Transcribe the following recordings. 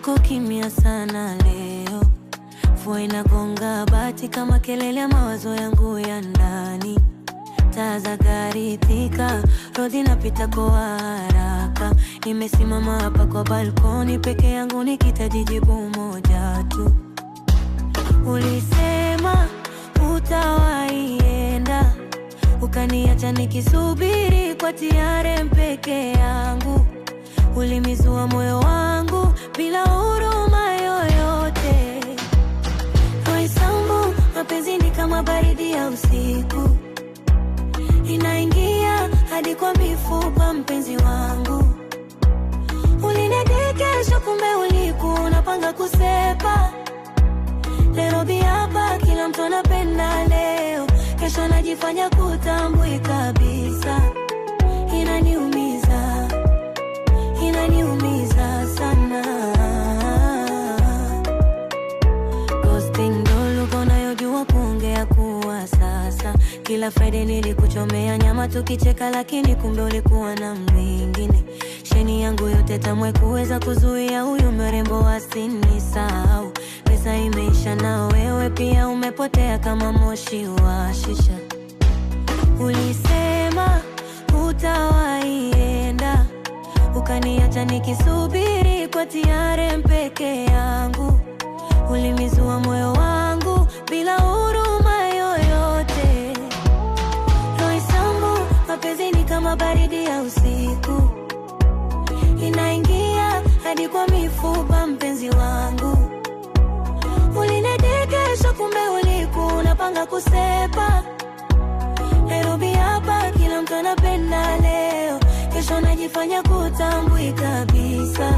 Kuko kimya sana leo, mvua inagonga bati kama kelele ya mawazo yangu ya ndani. Taa za gari tika, rodi napita kwa haraka. Nimesimama hapa kwa balkoni peke yangu nikihitaji jibu moja tu. Ulisema utawaienda, ukaniacha nikisubiri kwa TRM peke yangu. Ulimizua moyo wangu bila huruma yoyote. Roysambu, mapenzi ni kama baridi ya usiku, inaingia hadi kwa mifupa mpenzi wangu. Ulinidekesha kumbe ulikuwa unapanga kusepa. Nairobi hapa kila mtu anapenda leo, kesho najifanya kutambui kabisa. Inaniumiza, inaniumiza sana. Ghosting ndo lugha unayojua kuongea kuwa sasa. Kila Friday nilikuchomea nyama tukicheka, lakini kumbe ulikuwa na mwingine. Sheni yangu yote tamwe kuweza kuzuia huyu mrembo asinisahau. Pesa imeisha na wewe pia umepotea kama moshi wa shisha. Ulisema utawaienda, ukaniacha nikisubiri kwa TRM peke yangu. Ulimizua moyo wangu bila huruma yoyote. Roysambu, mapenzi ni kama baridi ya usiku, inaingia hadi kwa mifupa mpenzi wangu. Ulinidekesha kumbe ulikuwa unapanga kusepa. Nairobi hapa kila mtu anapenda leo, kesho najifanya kutambui kabisa.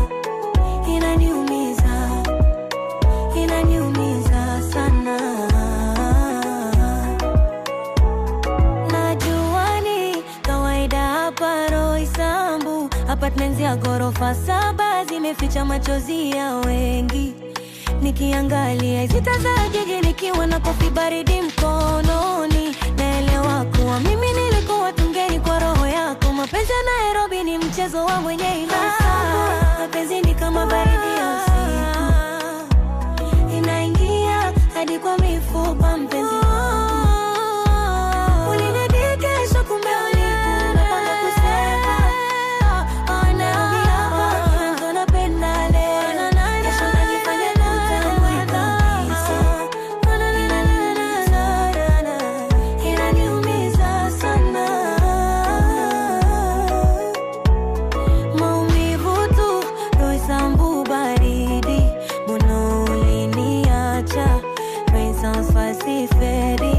Inaniumiza, inaniumiza sana. Najua ni kawaida hapa Roysambu, apartments ya ghorofa 7 zimeficha machozi ya wengi. Nikiangalia zita za jiji nikiwa na kofi baridi mkononi, naelewa kuwa mimi nilikuwa tungeni kwa roho yako. Mapenzi ya Nairobi ni mchezo wa mwenye ilaha. Mapenzi ni kama baridi ya usiku, inaingia hadi kwa mifupa mpenzi wangu. Ulinidekesha kumbe ulikuwa unapanga kusepa. Nairobi hapa kila mtu anapenda leo, kesho najifanya kutambui kabisa. Inaniumiza sana. Maumivu tu, Roysambu baridi, mbona uliniacha? Rain sounds fast, fading.